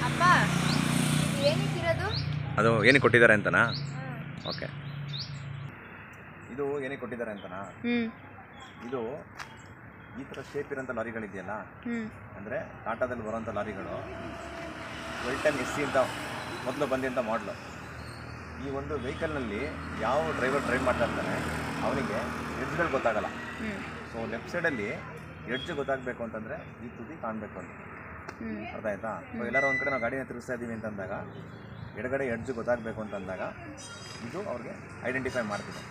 ಅಪ್ಪ ಇದು ಏನಕ್ಕಿರೋದು? ಅದು ಏನಕ್ಕೆ ಕೊಟ್ಟಿದ್ದಾರೆ ಅಂತನಾ? ಓಕೆ, ಇದು ಏನಕ್ಕೆ ಕೊಟ್ಟಿದ್ದಾರೆ ಅಂತನಾ? ಇದು ಈ ಥರ ಶೇಪ್ ಇರೋಂಥ ಲಾರಿಗಳಿದೆಯಲ್ಲ, ಅಂದರೆ ಟಾಟಾದಲ್ಲಿ ಬರೋಂಥ ಲಾರಿಗಳು ವೆಲ್ಟನ್ SC ಅಂತ ಮೊದಲು ಬಂದಂಥ ಮಾಡಲು. ಈ ಒಂದು ವೆಹಿಕಲ್ನಲ್ಲಿ ಯಾವ ಡ್ರೈವರ್ ಡ್ರೈವ್ ಮಾಡ್ತಾ ಇರ್ತಾನೆ ಅವನಿಗೆ ಎಡ್ಜ್ಗಳು ಗೊತ್ತಾಗಲ್ಲ. ಸೊ ಲೆಫ್ಟ್ ಸೈಡಲ್ಲಿ ಎಡ್ಜ್ ಗೊತ್ತಾಗಬೇಕು ಅಂತಂದರೆ ಈ ತುದಿ ಕಾಣಬೇಕು ಅಂತ, ಅರ್ಥ ಆಯ್ತಾ? ಸೊ ಎಲ್ಲರೂ ಒಂದು ಕಡೆ ನಾವು ಗಾಡಿನ ತಿರುಗಿಸ್ತಾ ಇದ್ದೀವಿ ಅಂತಂದಾಗ ಎಡಗಡೆ ಎಡ್ಜ್ ಗೊತ್ತಾಗಬೇಕು ಅಂತಂದಾಗ ಇದು ಅವ್ರಿಗೆ ಐಡೆಂಟಿಫೈ ಮಾಡ್ತಿದೆ,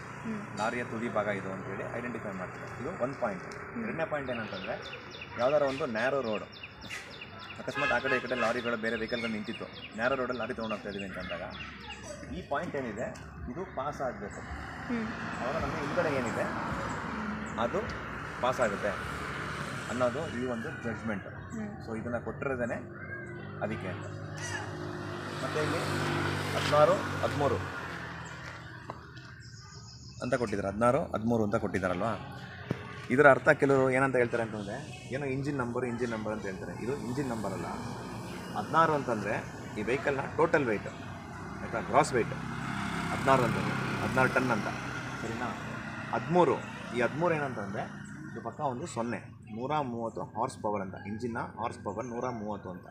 ಲಾರಿಯ ತುದಿ ಭಾಗ ಇದು ಅಂತೇಳಿ ಐಡೆಂಟಿಫೈ ಮಾಡ್ತಿದೆ. ಇದು ಒಂದು ಪಾಯಿಂಟ್. ಎರಡನೇ ಪಾಯಿಂಟ್ ಏನಂತಂದರೆ, ಯಾವ್ದಾರ ಒಂದು ನ್ಯಾರೋ ರೋಡ್, ಅಕಸ್ಮಾತ್ ಆ ಕಡೆ ಈ ಕಡೆ ಲಾರಿಗಳು ಬೇರೆ ವೆಹಿಕಲ್ಗಳು ನಿಂತಿತ್ತು, ನ್ಯಾರೋ ರೋಡಲ್ಲಿ ಲಾರಿ ತೊಗೊಂಡು ಹೋಗ್ತಾ ಇದ್ದೀವಿ ಅಂತಂದಾಗ ಈ ಪಾಯಿಂಟ್ ಏನಿದೆ ಇದು ಪಾಸ್ ಆಗಬೇಕು. ಆವಾಗ ನಮಗೆ ಹಿಂದ್ಗಡೆ ಏನಿದೆ ಅದು ಪಾಸ್ ಆಗುತ್ತೆ ಅನ್ನೋದು ಈ ಒಂದು ಜಡ್ಜ್ಮೆಂಟ್. ಸೊ ಇದನ್ನು ಕೊಟ್ಟಿರೋದೇ ಅದಕ್ಕೆ ಅಂತ. ಮತ್ತು ಇಲ್ಲಿ 16, 13 ಅಂತ ಕೊಟ್ಟಿದ್ದಾರೆ, 16, 13 ಅಂತ ಕೊಟ್ಟಿದ್ದಾರಲ್ವಾ. ಇದರ ಅರ್ಥ ಕೆಲವರು ಏನಂತ ಹೇಳ್ತಾರೆ ಅಂತಂದರೆ, ಏನೋ ಇಂಜಿನ್ ನಂಬರ್ ಅಂತ ಹೇಳ್ತಾರೆ. ಇದು ಇಂಜಿನ್ ನಂಬರ್ ಅಲ್ಲ. 16 ಅಂತಂದರೆ ಈ ವೆಹಿಕಲ್ನ ಟೋಟಲ್ ವೆಯ್ಟ್, ಆಯಿತಾ, ಗ್ರಾಸ್ ವೆಯ್ಟ್ 16 ಅಂತಂದರೆ 16 ಟನ್ ಅಂತ, ಸರಿನಾ? 13, ಈ 13 ಏನಂತಂದರೆ ಇದು ಪಕ್ಕ ಒಂದು 0, 130 ಹಾರ್ಸ್ ಪವರ್ ಅಂತ, ಇಂಜಿನ್ನ ಹಾರ್ಸ್ ಪವರ್ 130 ಅಂತ.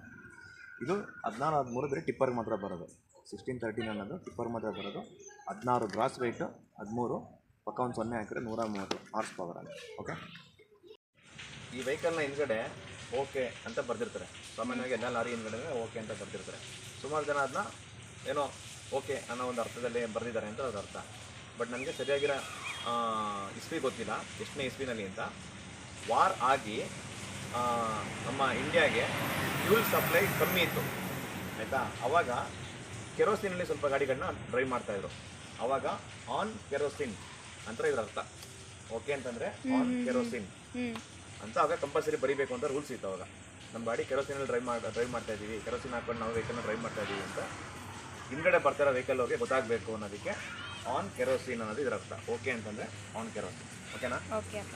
ಇದು 16, 13 ಬರೀ ಟಿಪ್ಪರ್ಗೆ ಮಾತ್ರ ಬರೋದು. 16, 13 ಅನ್ನೋದು ಟಿಪ್ಪರ್ ಮಾತ್ರ ಬರೋದು. 16 ಗ್ರಾಸ್ ವೆಯ್ಟು, 13 ಪಕ್ಕ ಒಂದು 0 ಹಾಕಿದ್ರೆ 130 ಹಾರ್ಸ್ ಪವರ್ ಅಂತ. ಓಕೆ, ಈ ವೆಹಿಕಲ್ನ ಹಿಂದ್ಗಡೆ ಓಕೆ ಅಂತ ಬರೆದಿರ್ತಾರೆ. ಸಾಮಾನ್ಯವಾಗಿ ಎಲ್ಲ ಲಾರಿ ಹಿಂದ್ಗಡೆ ಓಕೆ ಅಂತ ಬರೆದಿರ್ತಾರೆ. ಸುಮಾರು ಜನ ಅದನ್ನ ಏನೋ ಓಕೆ ಅನ್ನೋ ಒಂದು ಅರ್ಥದಲ್ಲಿ ಬರೆದಿದ್ದಾರೆ ಅಂತ ಅದು ಅರ್ಥ. ಬಟ್ ನನಗೆ ಸರಿಯಾಗಿರೋ ಇಸ್ವಿ ಗೊತ್ತಿಲ್ಲ, ಎಷ್ಟನೇ ಇಸ್ವಿನಲ್ಲಿ ಅಂತ. ವಾರ್ ಆಗಿ ನಮ್ಮ ಇಂಡಿಯಾಗೆ ಫ್ಯೂಲ್ ಸಪ್ಲೈ ಕಮ್ಮಿ ಇತ್ತು, ಆಯಿತಾ? ಆವಾಗ ಕೆರೋಸಿನಲ್ಲಿ ಸ್ವಲ್ಪ ಗಾಡಿಗಳನ್ನ ಡ್ರೈವ್ ಮಾಡ್ತಾಯಿದ್ರು. ಆವಾಗ ಆನ್ ಕೆರೋಸಿನ್ ಅಂತ ಇದ್ರ ಅರ್ಥ. ಓಕೆ ಅಂತಂದರೆ ಆನ್ ಕೆರೋಸಿನ್ ಅಂತ ಆವಾಗ ಕಂಪಲ್ಸರಿ ಬರೀಬೇಕು ಅಂತ ರೂಲ್ಸ್ ಇತ್ತು. ಅವಾಗ ನಮ್ಮ ಗಾಡಿ ಕೆರೋಸಿನಲ್ಲಿ ಡ್ರೈವ್ ಮಾಡ್ತಾ ಇದ್ದೀವಿ, ಕೆರೋಸಿನ್ ಹಾಕೊಂಡು ನಾವು ವೆಹಿಕಲ್ನ ಡ್ರೈವ್ ಮಾಡ್ತಾ ಇದ್ದೀವಿ ಅಂತ ಹಿಂದ್ಗಡೆ ಬರ್ತಾರೋ ವೆಹಿಕಲ್ ಅವ್ರಿಗೆ ಗೊತ್ತಾಗಬೇಕು ಅನ್ನೋದಕ್ಕೆ ಆನ್ ಕೆರೋಸಿನ್ ಅನ್ನೋದು ಇದರ ಅರ್ಥ. ಓಕೆ ಅಂತಂದರೆ ಆನ್ ಕೆರೋಸಿನ್. ಓಕೆನಾ? ಓಕೆ ಅಪ್ಪ.